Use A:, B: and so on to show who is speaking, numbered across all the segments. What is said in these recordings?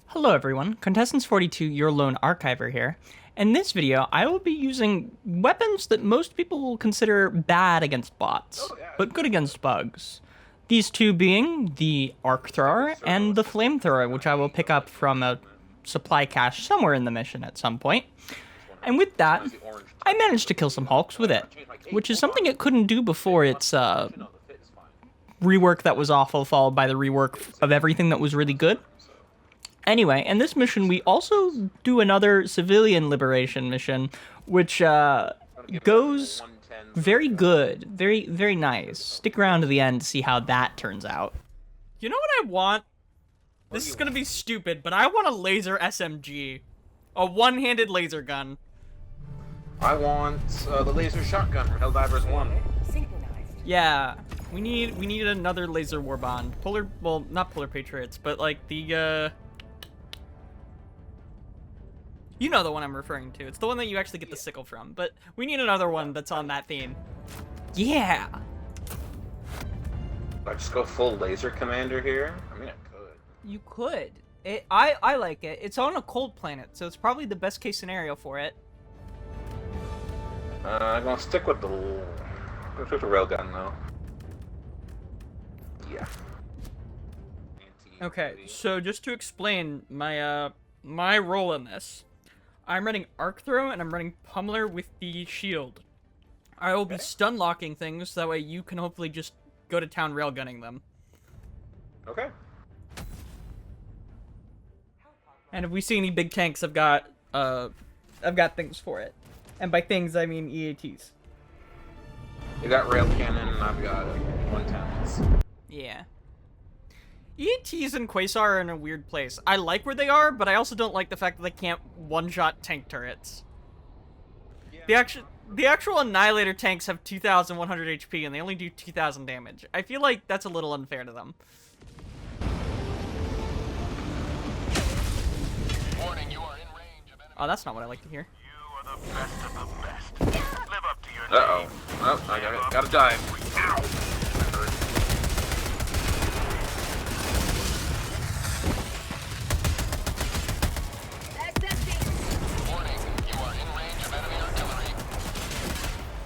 A: Hello everyone, Contestants42, your lone archiver here. In this video, I will be using weapons that most people will consider bad against bots, but good against bugs. These two being the arc thrower and the flamethrower, which I will pick up from a supply cache somewhere in the mission at some point. And with that, I managed to kill some hulks with it, which is something it couldn't do before its rework that was awful, followed by the rework of everything that was really good. Anyway, in this mission, we also do another civilian liberation mission, which goes very good, very nice. Stick around to the end to see how that turns out. You know what I want? This is gonna be stupid, but I want a laser SMG. A one-handed laser gun.
B: I want the laser shotgun from Helldivers 1.
A: Yeah, we need another laser warbond. Well, not Polar Patriots, but like the, you know the one I'm referring to. It's the one that you actually get the sickle from, but we need another one that's on that theme. Yeah!
B: I just go full laser commander here? I mean, I could.
A: You could. I like it. It's on a cold planet, so it's probably the best case scenario for it.
B: I'm gonna stick with the railgun though. Yeah.
A: Okay, so just to explain my my role in this, I'm running arc throw and I'm running pummeler with the shield. I will be stun locking things, so that way you can hopefully just go to town railgunning them.
B: Okay.
A: And if we see any big tanks, I've got things for it. And by things, I mean EATs.
B: You got rail cannon, and I've got 110s.
A: Yeah. EATs and Quasar are in a weird place. I like where they are, but I also don't like the fact that they can't one-shot tank turrets. Yeah. The actual Annihilator tanks have 2,100 HP, and they only do 2,000 damage. I feel like that's a little unfair to them.
C: Warning, you are in range of enemy.
A: Oh, that's not what I like to hear.
C: You are the best of the best. Live up to your name.
B: Uh-oh. Oh, I gotta dive. Ow!
C: Warning, you are in range of enemy artillery.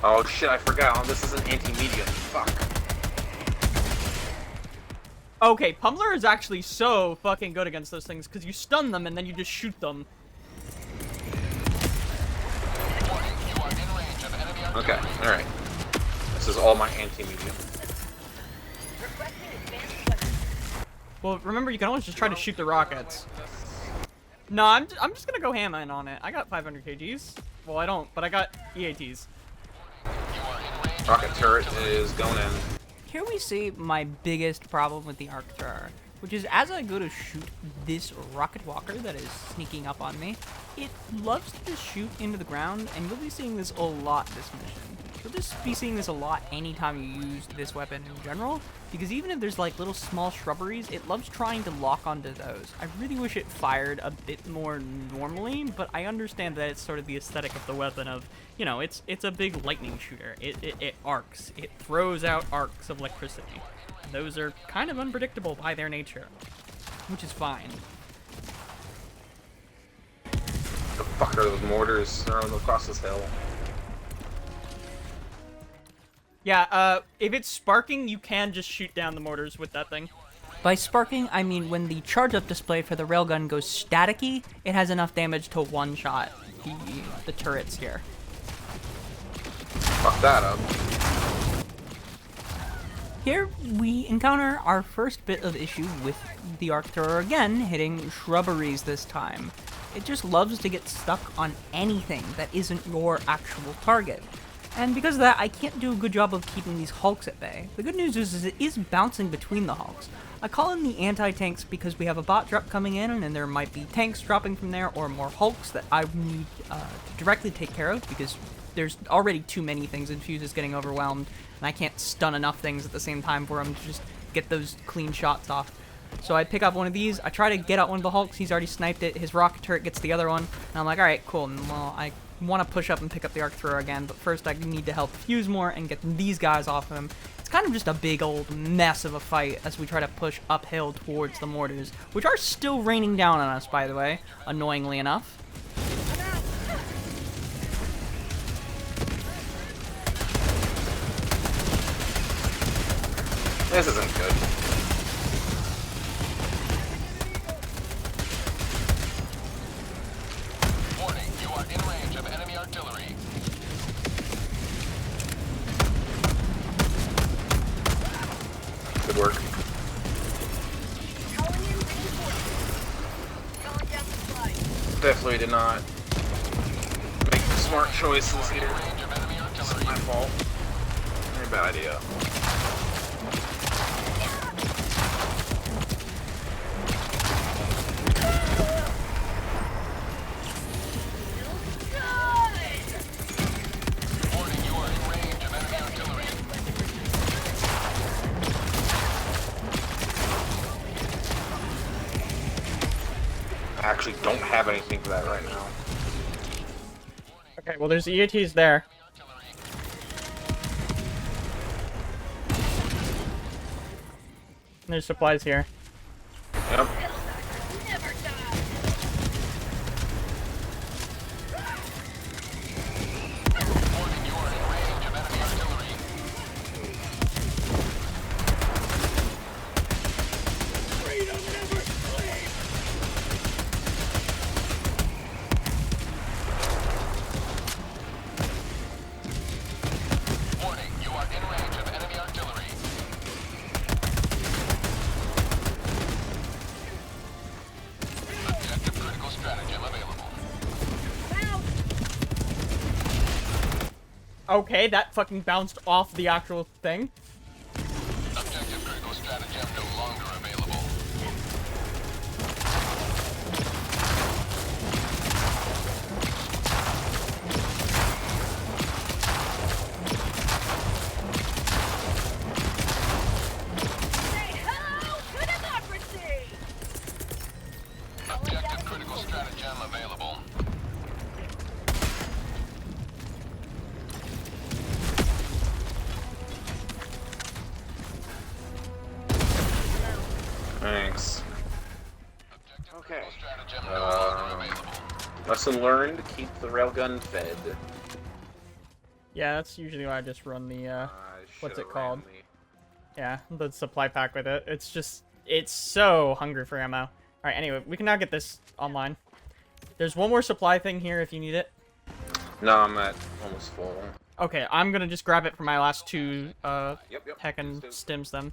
B: Oh shit, I forgot. Oh, this is an anti-medium. Fuck.
A: Okay, Pummeler is actually so fucking good against those things, because you stun them and then you just shoot them.
C: Warning, you are in range of enemy artillery.
B: Okay, alright. This is all my anti-medium.
A: Well, remember, you can always just try to shoot the rockets. No, I'm just gonna go ham in on it. I got 500 kgs. Well, I don't, but I got EATs.
B: Rocket turret is going in.
A: Here we see my biggest problem with the arc thrower, which is as I go to shoot this rocket walker that is sneaking up on me, it loves to just shoot into the ground, and you'll be seeing this a lot this mission. You'll just be seeing this a lot anytime you use this weapon in general, because even if there's like little small shrubberies, it loves trying to lock onto those. I really wish it fired a bit more normally, but I understand that it's sort of the aesthetic of the weapon of, you know, it's a big lightning shooter. It arcs. It throws out arcs of electricity. Those are kind of unpredictable by their nature, which is fine.
B: The fuck are those mortars thrown across this hill?
A: Yeah, if it's sparking, you can just shoot down the mortars with that thing. By sparking, I mean when the charge-up display for the railgun goes staticky, it has enough damage to one-shot the turrets here.
B: Fuck that up.
A: Here, we encounter our first bit of issue with the arc thrower again, hitting shrubberies this time. It just loves to get stuck on anything that isn't your actual target. And because of that, I can't do a good job of keeping these hulks at bay. The good news is it is bouncing between the hulks. I call in the anti-tanks because we have a bot drop coming in, and there might be tanks dropping from there, or more hulks that I need to directly take care of, because there's already too many things, and Fuse is getting overwhelmed, and I can't stun enough things at the same time for him to just get those clean shots off. So I pick up one of these, I try to get out one of the hulks, he's already sniped it, his rocket turret gets the other one, and I'm like, alright, cool, well, I want to push up and pick up the arc thrower again, but first I need to help Fuse more and get these guys off him. It's It's kind of just a big old mess of a fight as we try to push uphill towards the mortars, which are still raining down on us, by the way, annoyingly enough.
B: This isn't good.
C: Warning, you are in range of enemy artillery.
B: Good work. Definitely did not make smart choices here. It's my fault. Very bad idea.
C: Warning, you are in range of enemy artillery.
B: I actually don't have anything for that right now.
D: Okay, well, there's EATs there. There's supplies here.
B: Yep.
C: Warning, you are in range of enemy artillery. Warning, you are in range of enemy artillery. Objective critical stratagem available.
D: Okay, that fucking bounced off the actual thing.
C: Objective critical stratagem no longer available. Objective critical stratagem available.
B: Thanks.
C: Objective
B: Okay.
C: critical stratagem no longer available.
B: Lesson learned, keep the railgun fed.
D: Yeah, that's usually why I just run the,
B: I
D: what's
B: should've
D: it called?
B: ran
D: Yeah, the supply pack with it. It's just, it's so hungry for ammo. Alright, anyway, we can now get this online. There's one more supply thing here if you need it.
B: No, I'm at almost full.
D: Okay, I'm gonna just grab it for my last two,
B: Yep.
D: heckin'
B: Let's do it.
D: stims then.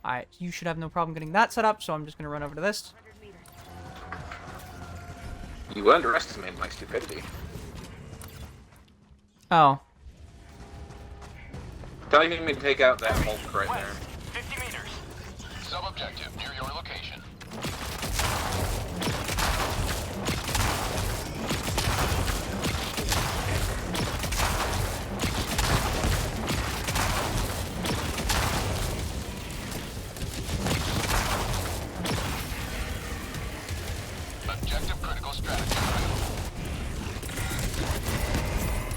A: Alright, you should have no problem getting that set up, so I'm just gonna run over to this.
B: You underestimated my stupidity.
A: Oh.
B: Telling me to take out that Hulk right there.
C: 50 meters. Sub-objective near your location. Objective critical strategy available.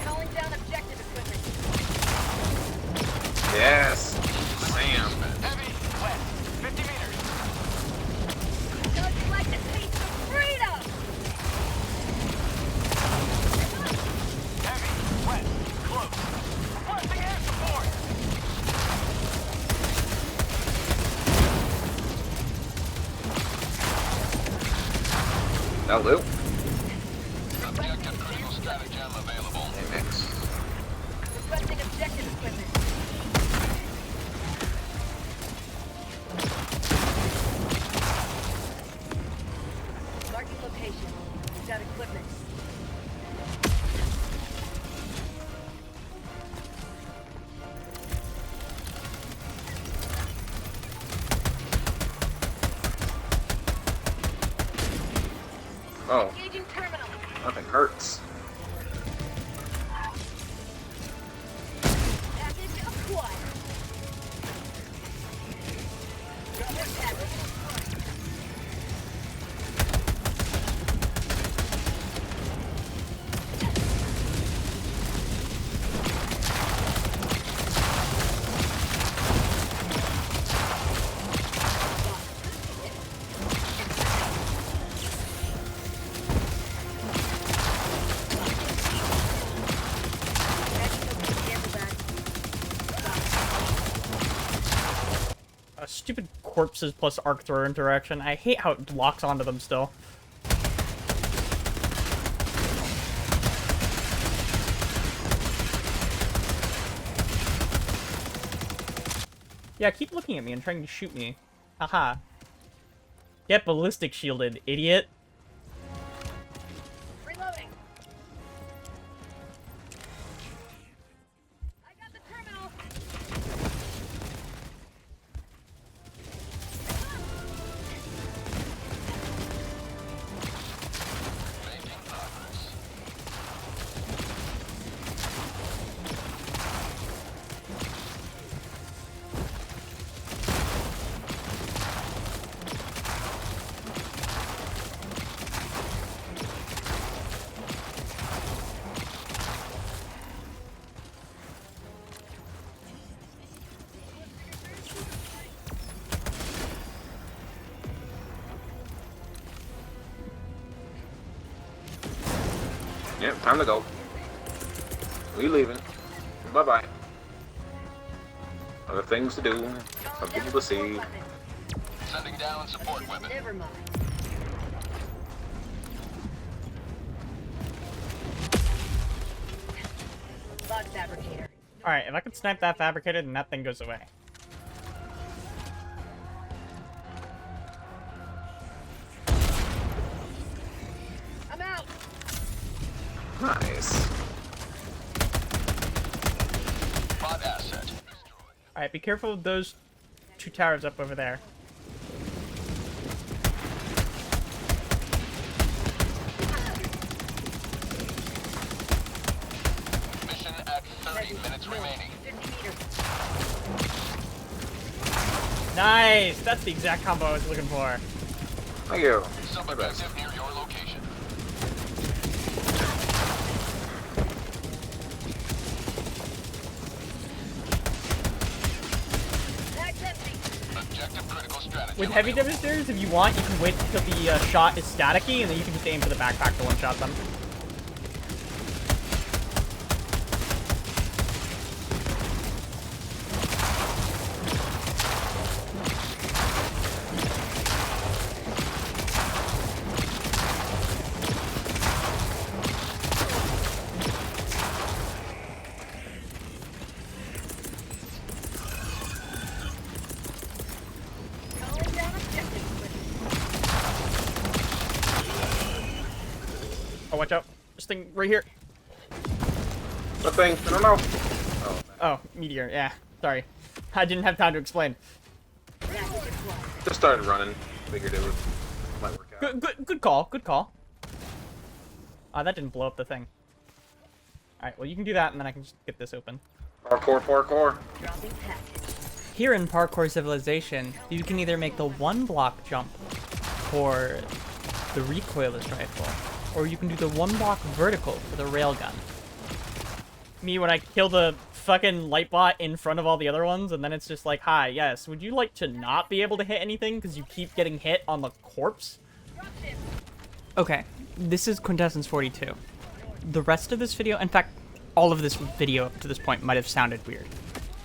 E: Calling down objective equipment.
B: Yes! Sam!
C: Heavy, west, 50 meters.
E: Don't you like the taste of freedom?
C: Heavy, west, close. Requesting air support.
B: That'll do.
C: Objective critical stratagem available.
B: Mx.
E: Requesting objective equipment. Marking location. We've got equipment.
B: Oh,
E: Engaging terminal.
B: nothing hurts.
E: Package acquired. Got package.
D: A stupid corpses plus arc thrower interaction. I hate how it locks onto them still. Yeah, keep looking at me and trying to shoot me. Haha. Get ballistic shielded, idiot.
E: Reloading. I got the terminal.
C: Making progress.
B: Yep, time to go. We leaving. Bye-bye. Other things to do. Some people to see.
C: Sending down support weapon.
E: Never mind. Bug fabricator.
D: Alright, if I could snipe that fabricator, then that thing goes away.
E: I'm out.
B: Nice.
C: Bot asset.
D: Alright, be careful of those two towers up over there.
C: Mission at 30 minutes remaining.
E: 50 meters.
D: Nice! That's the exact combo I was looking for.
B: Thank you.
C: Sub-objective near your location.
E: Mag's empty.
C: Objective critical strategy.
D: With heavy devastators, if you want, you can wait until the shot is staticky, and then you can just aim for the backpack to one-shot them.
E: Calling down objective switch.
D: Oh, watch out. This thing right here.
B: What thing? I don't know. Oh,
D: Oh, meteor, yeah. Sorry. I didn't have time to explain.
E: Package acquired.
B: just started running. Figured it would might work out.
D: Good call, good call. That didn't blow up the thing. Alright, well you can do that and then I can just get this open.
B: Parkour, parkour.
E: Dropping package.
A: Here in Parkour Civilization, you can either make the one block jump for the recoilless rifle, or you can do the one block vertical for the railgun.
D: Me when I kill the fucking light bot in front of all the other ones, and then it's just like, hi, yes, would you like to not be able to hit anything because you keep getting hit on the corpse?
E: Dropship.
A: Okay, this is Quintessence 42. The rest of this video, in fact, all of this video up to this point might have sounded weird.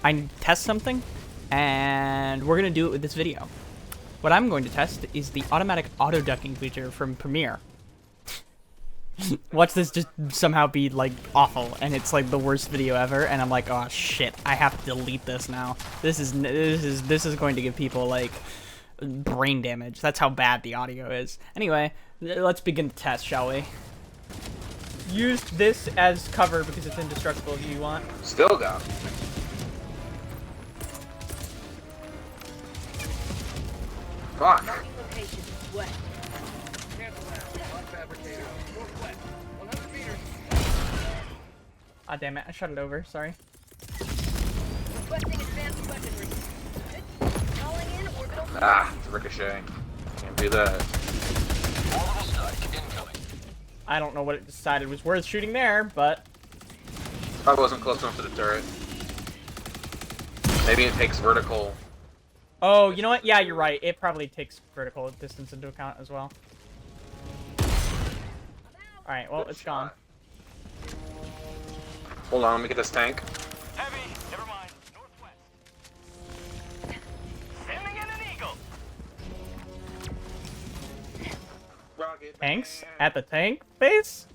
A: I test something, and we're gonna do it with this video. What I'm going to test is the automatic auto-ducking feature from Premiere. Watch this just somehow be like awful, and it's like the worst video ever, and I'm like, oh shit, I have to delete this now. This is going to give people like brain damage. That's how bad the audio is. Anyway, let's begin the test, shall we? Use this as cover because it's indestructible if you want.
B: Still got. Fuck.
E: Marking location. West.
D: Ah, damn it, I shut it over, sorry.
E: Requesting advanced weaponry. Calling in orbital.
B: Ah, it's a ricochet. Can't do that.
C: Orbital strike incoming.
D: I don't know what it decided was worth shooting there, but
B: Probably wasn't close enough to the turret. Maybe it takes vertical.
D: oh, you know what? Yeah, you're right. It probably takes vertical distance into account as well. Alright, well, it's gone.
B: Hold on, let me get this tank.
C: Heavy. Never mind. Northwest. Sending
B: Rocket
D: Tanks
B: Man.
D: at the tank base?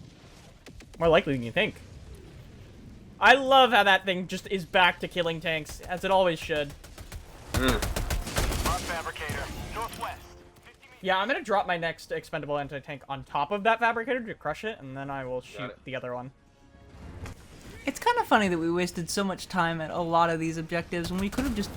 D: More likely than you think. I love how that thing just is back to killing tanks, as it always should.
C: Our fabricator, northwest. 50 meters.
D: Yeah, I'm gonna drop my next expendable anti-tank on top of that fabricator to crush it, and then I will shoot
B: it.
D: the other one.
A: It's kind of funny that we wasted so much time at a lot of these objectives when we could have just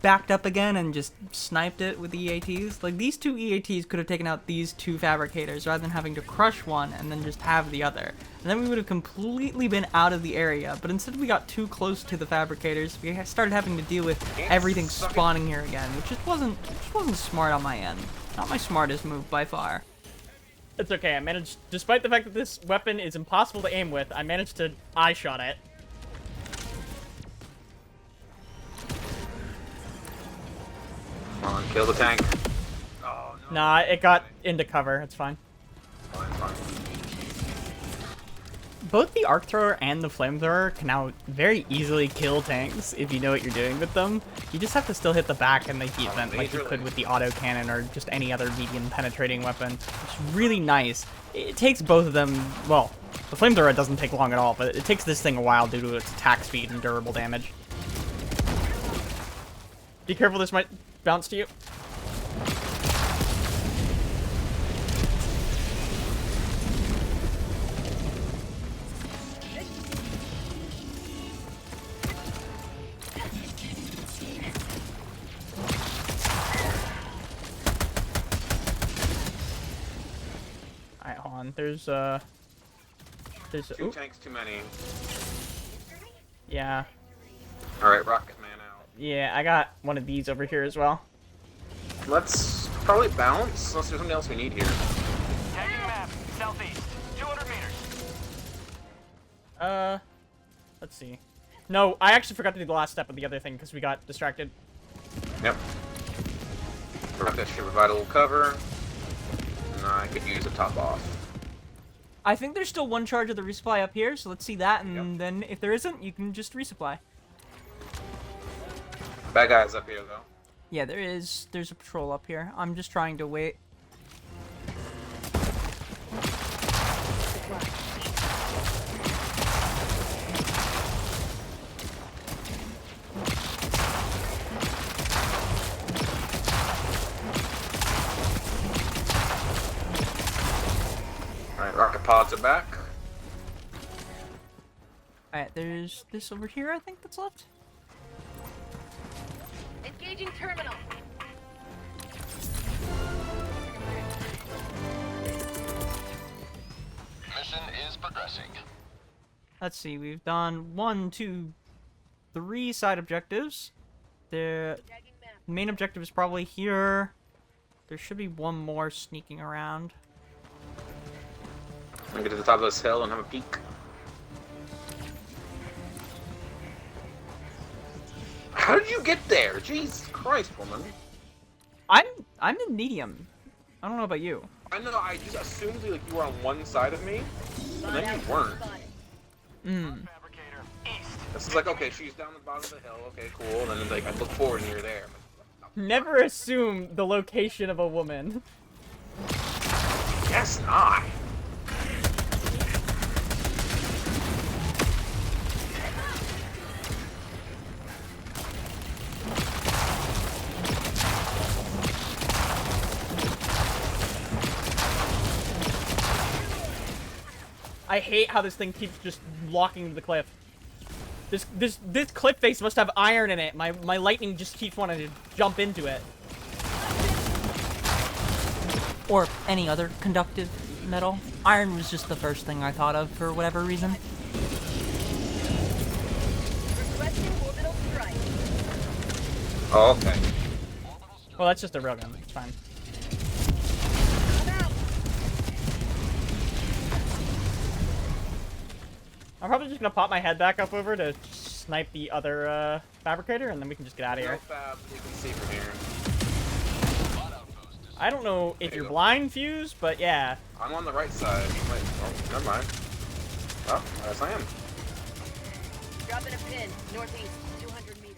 A: backed up again and just sniped it with the EATs. Like, these two EATs could have taken out these two fabricators rather than having to crush one and then just have the other. And then we would have completely been out of the area, but instead we got too close to the fabricators. We started having to deal with everything spawning here again, which just wasn't smart on my end. Not my smartest move by far.
D: It's okay, I managed, despite the fact that this weapon is impossible to aim with, I managed to eye-shot it.
B: Come on, kill the tank. Oh, no.
D: Nah, it got into cover, it's fine.
B: Fine, fine.
D: Both the arc thrower and the flamethrower can now very easily kill tanks if you know what you're doing with them. You just have to still hit the back and the heat vent like you could with the auto cannon or just any other medium penetrating weapon. It's really nice. It takes both of them, well, the flamethrower doesn't take long at all, but it takes this thing a while due to its attack speed and durable damage. Be careful, this might bounce to you. Alright, hold on. There's
B: Two
D: ooh,
B: tanks too many.
D: yeah.
B: Alright, Rocket Man out.
D: Yeah, I got one of these over here as well.
B: Let's probably bounce, unless there's something else we need here.
C: Tagging map, southeast. 200 meters.
D: Let's see. No, I actually forgot to do the last step of the other thing because we got distracted.
B: Yep. Rocket should provide a little cover. And I could use a top off.
A: I think there's still one charge of the resupply up here, so let's see that, and
B: Yep.
A: then if there isn't, you can just resupply.
B: Bad guys up here, though.
A: Yeah, there is. There's a patrol up here. I'm just trying to wait.
B: Alright, rocket pods are back.
A: Alright, there's this over here, I think, that's left.
E: Engaging terminal.
C: Mission is progressing.
A: Let's see, we've done 1, 2, 3 side objectives. The
E: Tagging map.
A: main objective is probably here. There should be one more sneaking around.
B: I'm gonna get to the top of this hill and have a peek. How did you get there? Jesus Christ, woman.
A: I'm in medium. I don't know about you.
B: I know, I just assumed like you were on one side of me, and then you weren't.
A: Mm.
C: Fabricator, east.
B: This is like, okay, she's down the bottom of the hill, okay, cool, and then like I look forward and you're there.
D: Never assume the location of a woman.
B: Guess not.
D: I hate how this thing keeps just locking to the cliff. This cliff face must have iron in it. My lightning just keeps wanting to jump into it.
A: Or any other conductive metal. Iron was just the first thing I thought of for whatever reason.
E: Requesting orbital strike.
B: Oh, okay.
D: Well, that's just a railgun. It's fine.
E: I'm out.
D: I'm probably just gonna pop my head back up over to snipe the other fabricator, and then we can just get out of
B: No
D: here.
B: fab, you can see from here.
D: I don't know if
B: There you
D: you're
B: go.
D: blind, Fuse, but yeah.
B: I'm on the right side. Wait, oh, never mind. Oh, yes I am.
E: Dropping a pin. Northeast. 200 meters.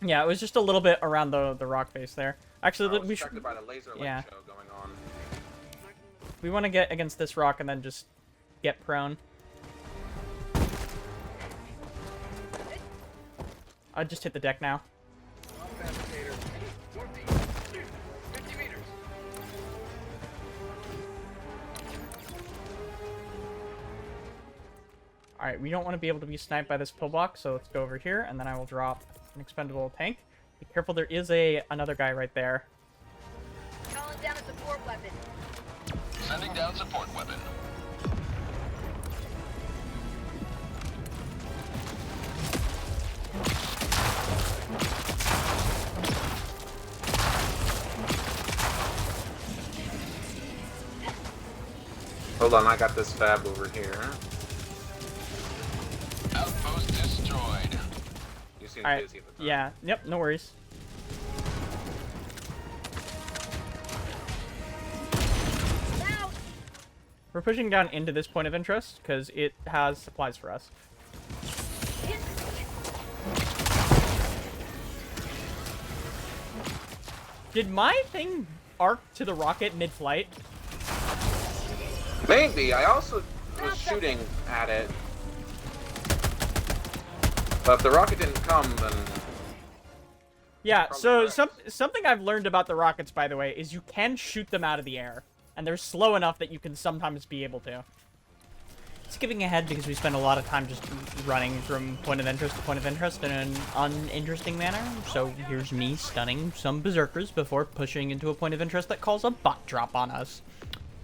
D: Yeah, it was just a little bit around the rock face there.
B: I
D: Actually,
B: was
D: we should.
B: distracted by the laser light
D: yeah.
B: show going on.
D: We want to get against this rock and then just get prone. I just hit the deck now.
C: Fabricator. Northeast. 50 meters.
D: Alright, we don't want to be able to be sniped by this pillbox, so let's go over here, and then I will drop an expendable tank. Be careful, there is another guy right there.
E: Calling down a support weapon.
C: Sending down support weapon.
B: Hold on, I got this fab over here.
C: Outpost destroyed.
B: You seem
D: Alright,
B: busy at the time.
D: yeah, yep, no worries.
E: Out!
D: We're pushing down into this point of interest, because it has supplies for us. Did my thing arc to the rocket mid-flight?
B: Maybe. I also was shooting at it. But if the rocket didn't come, then...
D: Yeah, so
B: Probably
D: something I've learned about the rockets, by the way, is you can shoot them out of the air. And they're slow enough that you can sometimes be able to.
A: Skipping ahead because we spend a lot of time just running from point of interest to point of interest in an uninteresting manner. So here's me stunning some berserkers before pushing into a point of interest that calls a bot drop on us.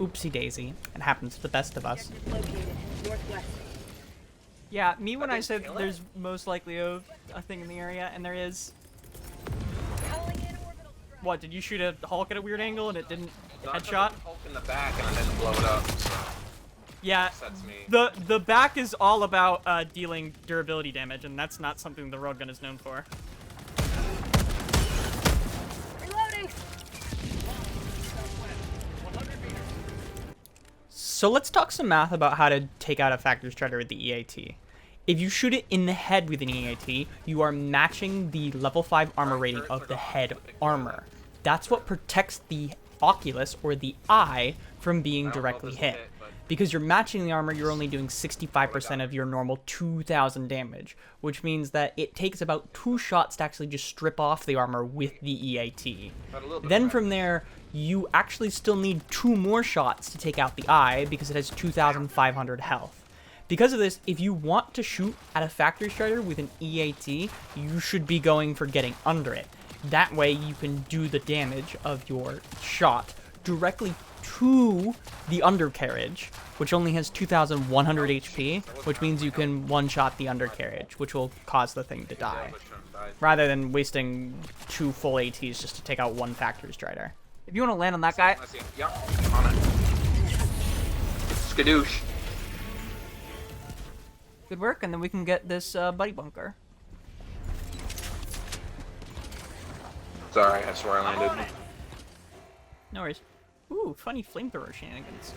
A: Oopsie daisy. It happens to the best of us.
E: Objective located. Northwest.
A: Yeah, me when I
B: didn't
A: said
B: kill it.
A: there's most likely a thing in the area, and there is.
E: Calling in orbital strike.
D: What, did you shoot a Hulk at a weird angle and it didn't
B: No, I
D: headshot?
B: put the Hulk in the back and I didn't blow it up. So
D: Yeah,
B: that's me.
D: the back is all about dealing durability damage, and that's not something the railgun is known for.
E: Reloading!
A: So let's talk some math about how to take out a factory strider with the EAT. If you shoot it in the head with an EAT, you are matching the level 5 armor rating of the head armor. That's what protects the oculus, or the eye, from being directly hit. Because you're matching the armor, you're only doing 65% of your normal 2,000 damage, which means that it takes about 2 shots to actually just strip off the armor with the EAT. Then from there, you actually still need 2 more shots to take out the eye, because it has 2,500 health. Because of this, if you want to shoot at a factory strider with an EAT, you should be going for getting under it. That way you can do the damage of your shot directly to the undercarriage, which only has 2,100 HP, which means you can one-shot the undercarriage, which will cause the thing to die, rather than wasting 2 full ATs just to take out 1 factory strider. If you want to land on that guy,
B: I see him. Yep, on it. Skadoosh.
A: good work, and then we can get this buddy bunker.
B: Sorry, I swear I landed.
A: No worries. Ooh, funny flamethrower shenanigans.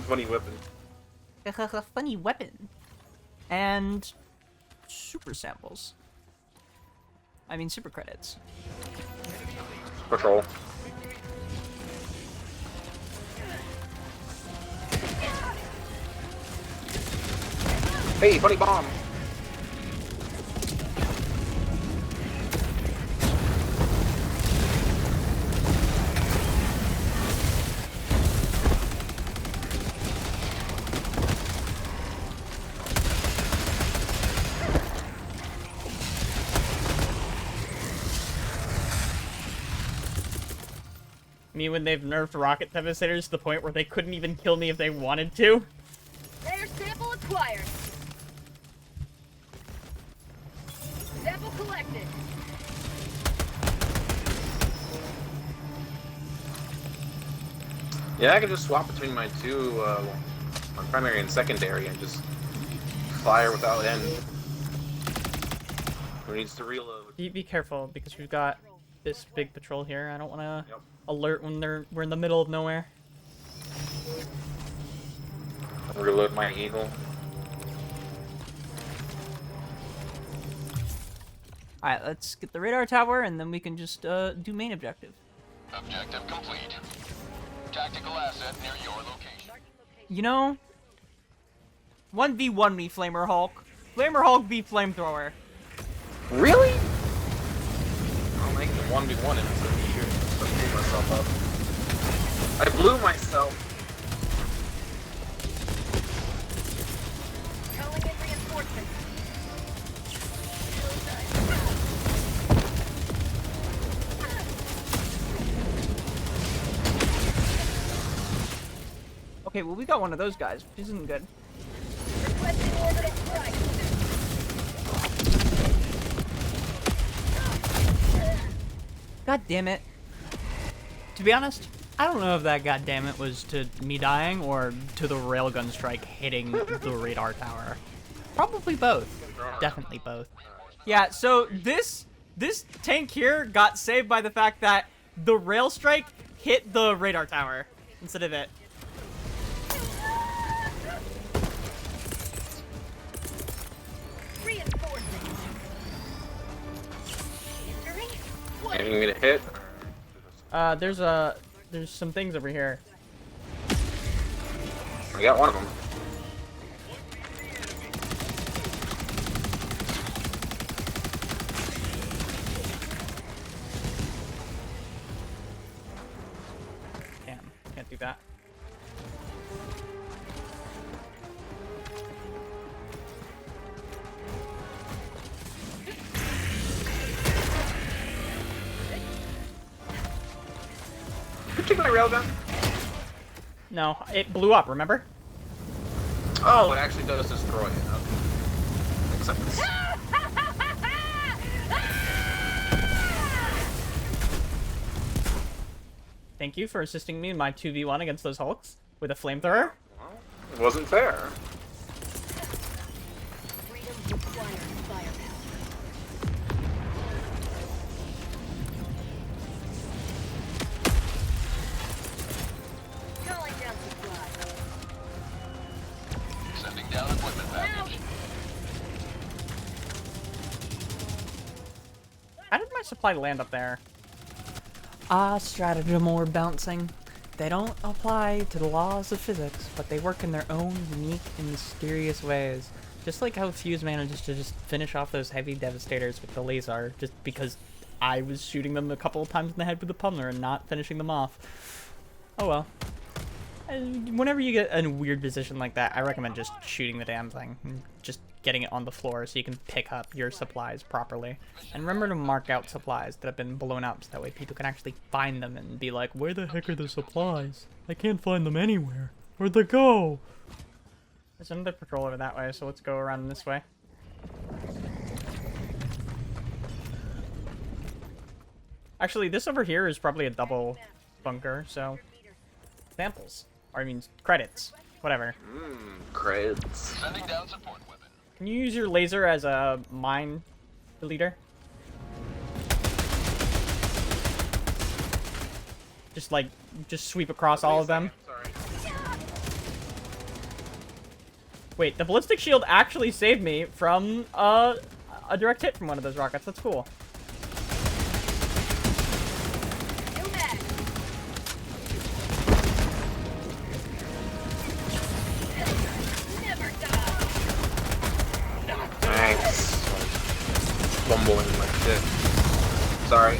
B: Funny weapon.
A: Funny weapon. And super samples. I mean super credits.
B: Patrol. Hey, funny bomb.
D: Me when they've nerfed rocket devastators to the point where they couldn't even kill me if they wanted to.
E: Rare sample acquired. Sample collected.
B: Yeah, I can just swap between my two, my primary and secondary, and just fire without end. Who needs to reload?
D: Be careful, because we've got this big patrol here. I don't want to
B: Yep.
D: alert when we're in the middle of nowhere.
B: Reload my eagle.
A: Alright, let's get the radar tower, and then we can just do main objective.
C: Objective complete. tactical asset near your location.
A: You know, 1v1 me, Flamer Hulk. Flamer Hulk v Flamethrower.
B: Really? I'll make the 1v1 and shoot. I blew myself up. I blew myself.
E: Calling in reinforcements.
A: Okay, well, we got one of those guys, which isn't good.
E: Requesting orbital strike.
A: God damn it. To be honest, I don't know if that goddamn it was to me dying or to the railgun strike hitting the radar tower. Probably both. Definitely both. Yeah, so this tank here got saved by the fact that the rail strike hit the radar tower instead of it.
E: Reinforcing. Entering. What?
B: Aiming me to hit.
D: There's some things over here.
B: I got one of them.
D: Damn, can't do that.
B: Could you take my railgun?
D: No, it blew up, remember?
B: Oh, it actually does destroy it. Okay. Makes sense.
D: Thank you for assisting me in my 2v1 against those Hulks with a flamethrower.
B: Well, it wasn't fair.
E: Freedom requires firepower. Calling down supplies.
C: Sending down equipment package.
D: How did my supply land up there?
A: Stratagem or bouncing. They don't apply to the laws of physics, but they work in their own unique and mysterious ways. Just like how Fuse manages to just finish off those heavy devastators with the laser, just because I was shooting them a couple of times in the head with the pummeler and not finishing them off. Oh well. And whenever you get in a weird position like that, I recommend just shooting the damn thing. And just getting it on the floor so you can pick up your supplies properly. And remember to mark out supplies that have been blown up so that way people can actually find them and be like, where the heck are the supplies? I can't find them anywhere. Where'd they go? There's another patrol over that way, so let's go around this way. Actually, this over here is probably a double bunker, so... Samples. Or I mean, credits. Whatever.
B: Creds.
C: Sending down support weapon.
D: Can you use your laser as a mine deleter? Just sweep across all of them.
B: Sorry.
D: Wait, the ballistic shield actually saved me from a direct hit from one of those rockets. That's cool.
E: New mag. Never die.
B: Thanks. Bumbling my shit. Sorry.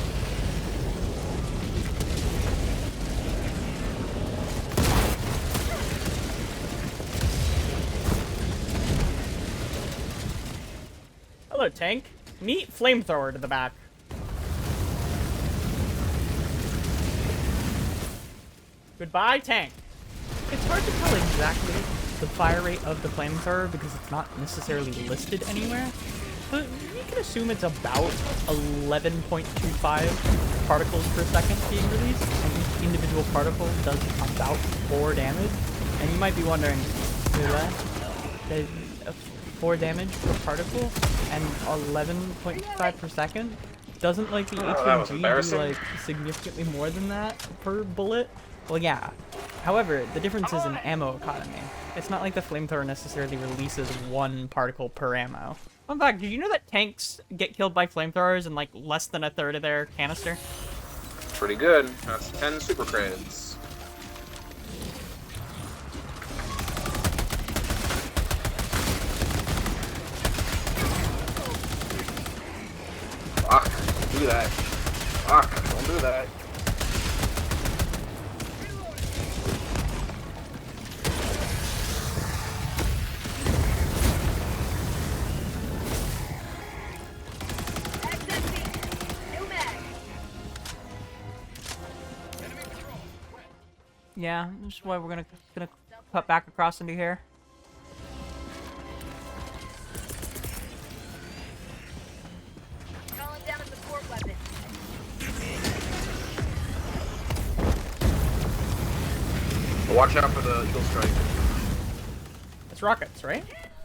D: Hello, tank. Meet flamethrower to the back. Goodbye, tank.
A: It's hard to tell exactly the fire rate of the flamethrower because it's not necessarily listed anywhere, but you can assume it's about 11.25 particles per second being released, and each individual particle does about 4 damage. And you might be wondering, there's 4 damage per particle and 11.5 per second? Doesn't like the
B: Oh, that was
A: HMG do
B: embarrassing.
A: like significantly more than that per bullet? Well, yeah. However, the difference is in ammo economy. It's not like the flamethrower necessarily releases 1 particle per ammo. Fun fact, did you know that tanks get killed by flamethrowers in like less than a third of their canister?
B: Pretty good. That's 10 super creds. do that. Fuck, don't do that.
E: Mag's empty. New mag.
A: Yeah, this is why we're gonna cut back across into here.
E: Calling down a support weapon.
B: Watch out for the Eagle Strike.
D: It's rockets, right?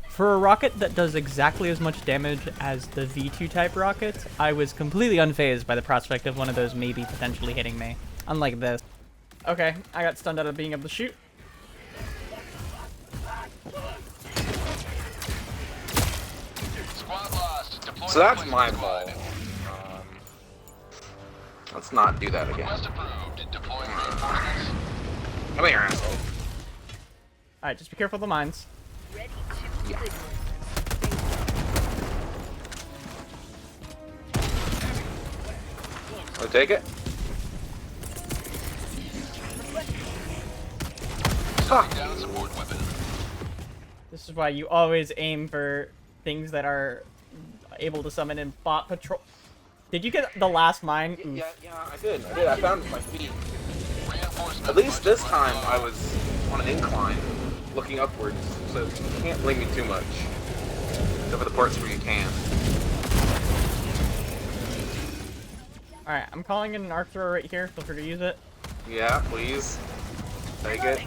D: For a rocket that does exactly as much damage as the V2 type rockets, I was completely unfazed by the prospect of one of those maybe potentially hitting me. Unlike this. Okay, I got stunned out of being able to shoot.
C: Squad lost. Deploy
B: So that's
C: replacement
B: my
C: squad.
B: ball. Let's not do that again.
C: Request approved. Deploying reinforcements.
B: Come here, asshole.
D: Alright, just be careful of the mines.
E: Ready to signal.
B: Wanna take it? Fuck.
C: Down support weapon.
D: This is why you always aim for things that are able to summon in bot patrol. Did you get the last mine? Oof.
B: Yeah, I did. I found it with my feet.
C: Reinforcement.
B: At least this time I was on an incline, looking upwards, so you can't blame me too much. Except for the parts where you can.
D: Alright, I'm calling in an arc thrower right here. Feel free to use it.
B: Yeah, please. Take it.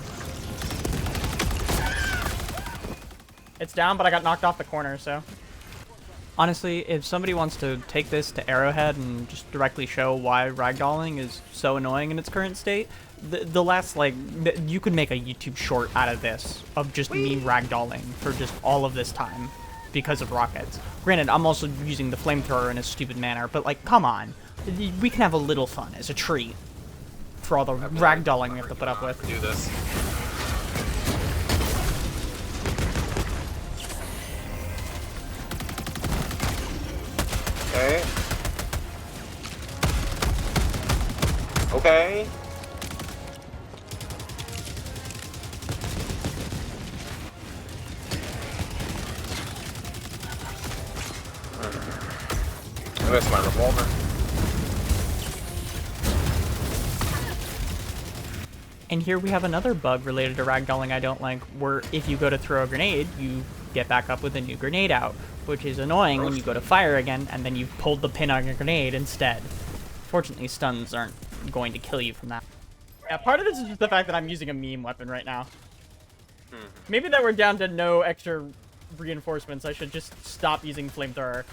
D: It's down, but I got knocked off the corner, so.
A: Honestly, if somebody wants to take this to Arrowhead and just directly show why ragdolling is so annoying in its current state, the last, like, you could make a YouTube short out of this, of just me ragdolling for just all of this time because of rockets. Granted, I'm also using the flamethrower in a stupid manner, but, like, come on. We can have a little fun as a treat for all the ragdolling we have to put up with.
B: Do this. Okay. Okay. I missed my revolver.
A: And here we have another bug related to ragdolling I don't like, where if you go to throw a grenade, you get back up with a new grenade out, which is annoying when you go to fire again, and then you've pulled the pin on your grenade instead. Fortunately, stuns aren't going to kill you from that.
D: Yeah, part of this is just the fact that I'm using a meme weapon right now. Maybe that we're down to no extra reinforcements. I should just stop using flamethrower.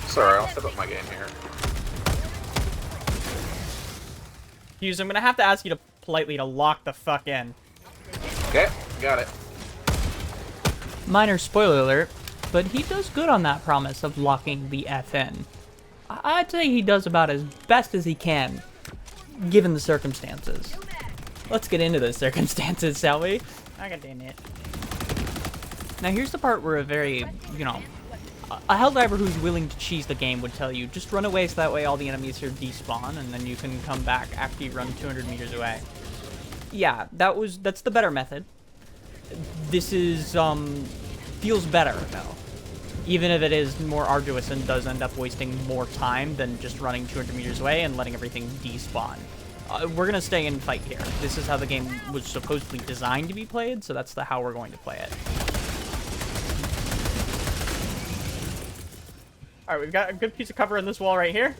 B: Sorry, I'll step up my game here.
D: Hughes, I'm gonna have to ask you to politely to lock the fuck in.
B: Okay, got it.
A: Minor spoiler alert, but he does good on that promise of locking the F in. I'd say he does about as best as he can, given the circumstances. Let's get into the circumstances, shall we?
D: God damn it.
A: Now here's the part where a very, a Helldiver who's willing to cheese the game would tell you, just run away so that way all the enemies here despawn, and then you can come back after you run 200 meters away. Yeah, that's the better method. This is, feels better, though. Even if it is more arduous and does end up wasting more time than just running 200 meters away and letting everything despawn. We're gonna stay and fight here. This is how the game was supposedly designed to be played, so that's how we're going to play it.
D: Alright, we've got a good piece of cover in this wall right here.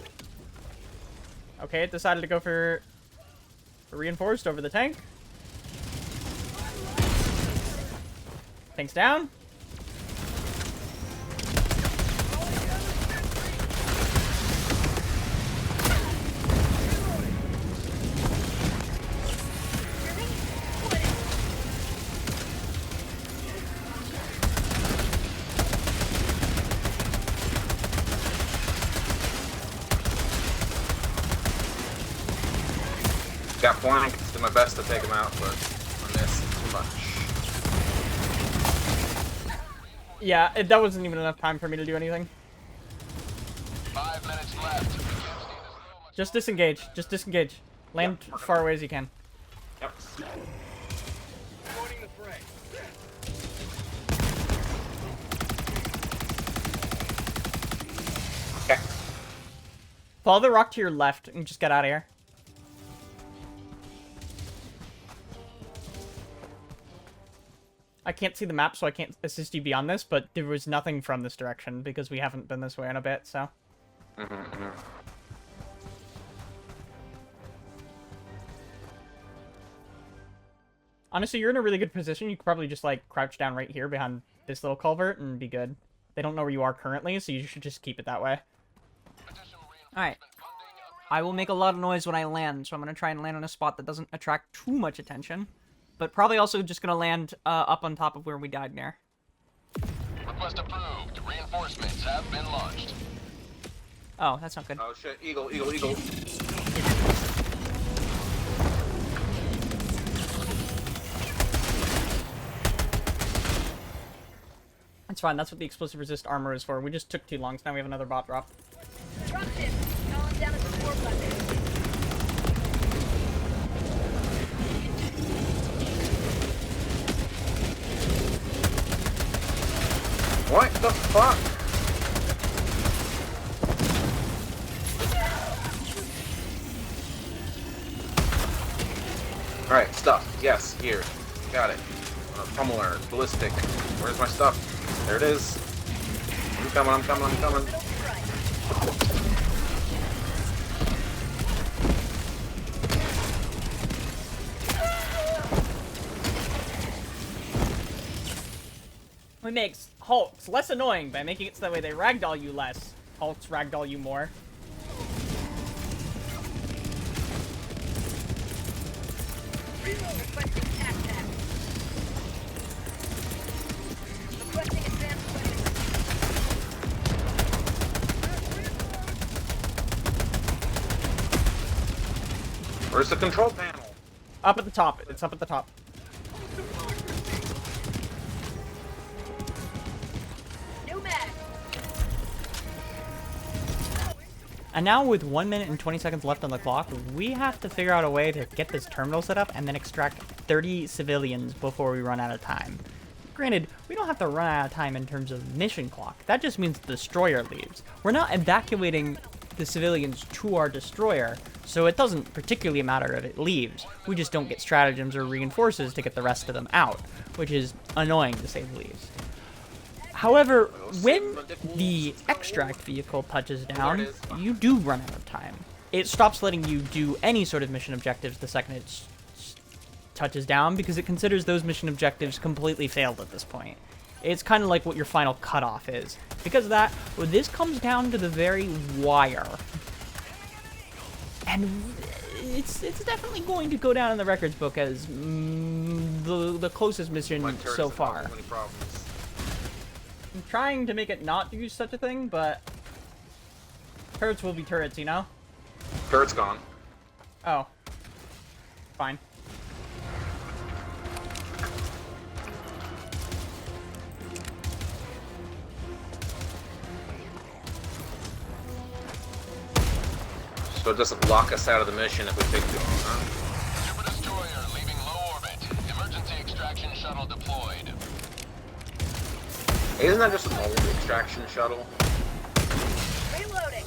D: Okay, it decided to go for reinforced over the tank. Tank's down.
B: Got flanked. Did my best to take him out, but I missed too much.
D: Yeah, that wasn't even enough time for me to do anything.
C: 5 minutes.
D: Just disengage. Just disengage. Land as far away as you can.
B: Yep.
C: Joining the fray.
B: Okay.
D: Follow the rock to your left and just get out of here. I can't see the map, so I can't assist you beyond this, but there was nothing from this direction because we haven't been this way in a bit, so. Honestly, you're in a really good position. You could probably just, like, crouch down right here behind this little culvert and be good. They don't know where you are currently, so you should just keep it that way.
A: Alright. I will make a lot of noise when I land, so I'm going to try and land on a spot that doesn't attract too much attention. But probably also just going to land up on top of where we died near.
C: Request approved. Reinforcements have been launched.
A: Oh, that's not good.
B: Oh shit, eagle, eagle, eagle.
A: That's fine, that's what the explosive resist armor is for. We just took too long, so now we have another bot drop.
E: Drop ship. Calling down at the support button.
B: What the fuck? Alright, stuff. Yes, here. Got it. Pummeler, ballistic. Where's my stuff? There it is. I'm coming, I'm coming, I'm coming.
A: We make hulks less annoying by making it so that way they ragdoll you less. Hulks ragdoll you more.
E: Requesting attack. Requesting advanced weapons.
B: Where's the control panel?
A: Up at the top. It's up at the top.
E: New mag.
A: And now with 1 minute and 20 seconds left on the clock, we have to figure out a way to get this terminal set up and then extract 30 civilians before we run out of time. Granted, we don't have to run out of time in terms of mission clock. That just means the destroyer leaves. We're not evacuating the civilians to our destroyer, so it doesn't particularly matter if it leaves. We just don't get stratagems or reinforces to get the rest of them out, which is annoying to say the least. However, when the extract vehicle touches down, you do run out of time. It stops letting you do any sort of mission objectives the second it touches down because it considers those mission objectives completely failed at this point. It's kind of like what your final cutoff is. Because of that, this comes down to the very wire. And it's definitely going to go down in the records book as the closest mission so far. I'm trying to make it not do such a thing, but turrets will be turrets, you know?
B: Turret's gone.
A: Oh. Fine.
B: So it doesn't lock us out of the mission if we take too long, huh?
C: Super destroyer leaving low orbit. Emergency extraction shuttle deployed.
B: Hey, isn't that just an old extraction shuttle?
E: Reloading.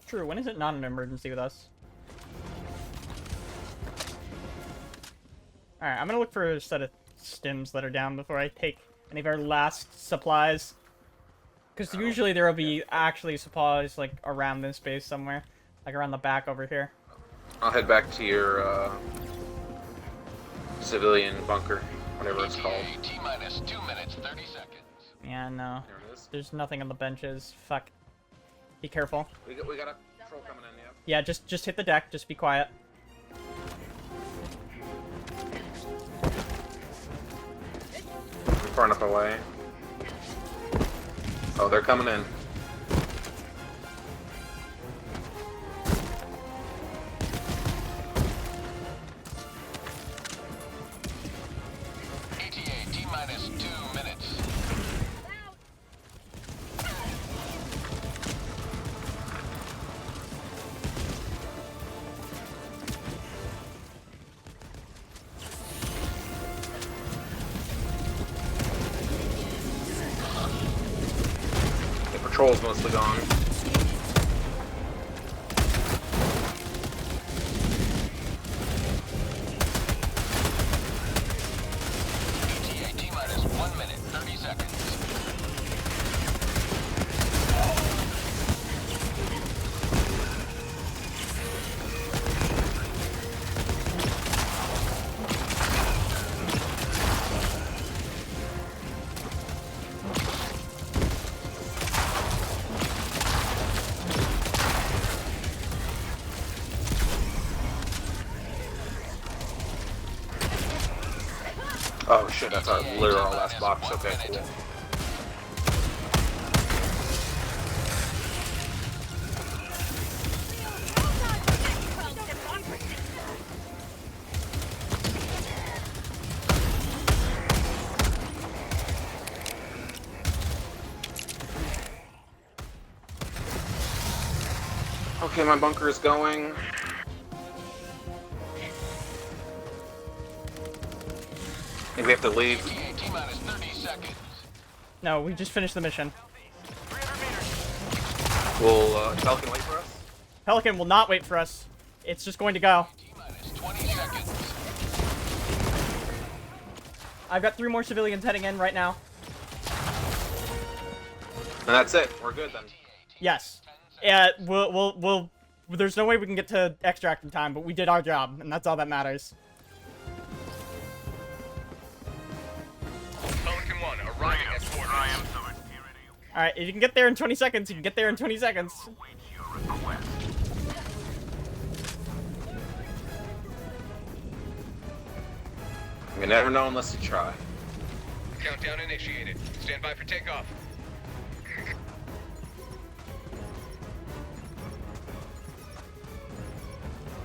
A: True, when is it not an emergency with us? Alright, I'm gonna look for a set of stims that are down before I take any of our last supplies. Because usually there will be actually supplies, like, around this base somewhere. Like, around the back over here.
B: I'll head back to your, civilian bunker, whatever it's called.
C: T-minus 2 minutes, 30 seconds.
A: Yeah, no.
B: There it is.
A: There's nothing on the benches. Fuck. Be careful.
B: We got a patrol coming in, yeah.
A: Yeah, just hit the deck. Just be quiet.
B: I'm far enough away. Oh, they're coming in.
C: ETA T-minus 2 minutes.
B: Patrol's mostly gone.
C: ETA T-minus 1 minute, 30 seconds.
B: Oh shit, that's our literal last box. Okay, cool. Okay, my bunker is going. I think we have to leave.
C: ETA T-minus 30 seconds.
D: No, we just finished the mission.
B: Will Falcon wait for us?
D: Pelican will not wait for us. It's just going to go.
C: T-minus 20 seconds.
D: I've got 3 more civilians heading in right now.
B: And that's it. We're good then.
D: Yes. Yeah, we'll there's no way we can get to extract in time, but we did our job, and that's all that matters.
C: Pelican 1 arriving at coordinates.
D: Alright, if you can get there in 20 seconds, you can get there in 20 seconds.
B: You never know unless you try.
C: Countdown initiated. Stand by for takeoff.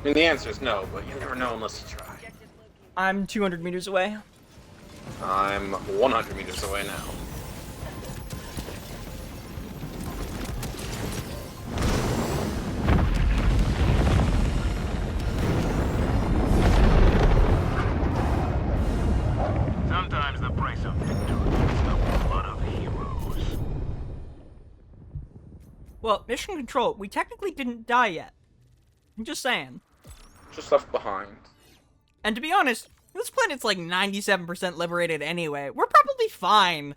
B: I mean, the answer is no, but you never know unless you try.
A: I'm 200 meters away.
B: I'm 100 meters away now.
F: Sometimes the price of victory is the blood of heroes.
A: Well, mission control, we technically didn't die yet. I'm just saying.
B: Just left behind.
A: And to be honest, this planet's like 97% liberated anyway. We're probably fine.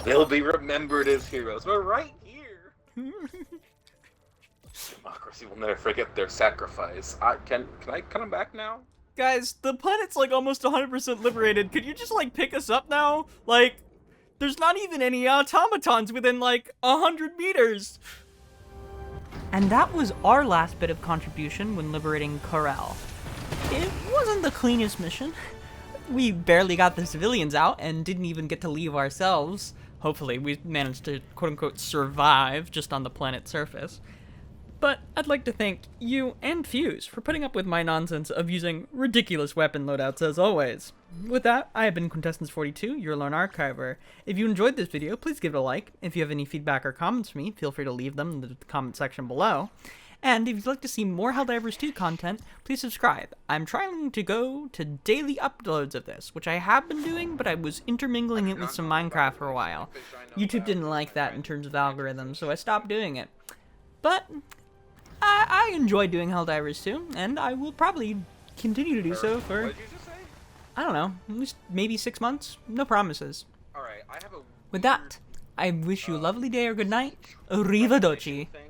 B: They'll be remembered as heroes. We're right here. Democracy will never forget their sacrifice. Can I come back now?
A: Guys, the planet's like almost 100% liberated. Could you just like pick us up now? Like, there's not even any automatons within like 100 meters. And that was our last bit of contribution when liberating Claorell. It wasn't the cleanest mission. We barely got the civilians out and didn't even get to leave ourselves. Hopefully, we managed to quote-unquote survive just on the planet's surface. But I'd like to thank you and Fuze for putting up with my nonsense of using ridiculous weapon loadouts as always. With that, I have been Quintessence42, your lone archiver. If you enjoyed this video, please give it a like. If you have any feedback or comments for me, feel free to leave them in the comment section below. And if you'd like to see more Helldivers 2 content, please subscribe. I'm trying to go to daily uploads of this, which I have been doing, but I was intermingling it with some Minecraft for a while. YouTube didn't like that in terms of algorithms, so I stopped doing it. But I enjoy doing Helldivers 2, and I will probably continue to do so for,
B: What did you just say?
A: I don't know, at least maybe 6 months. No promises.
B: Alright, I have a
A: With that, I wish you a lovely day or good night. Arrivederci.
B: thing.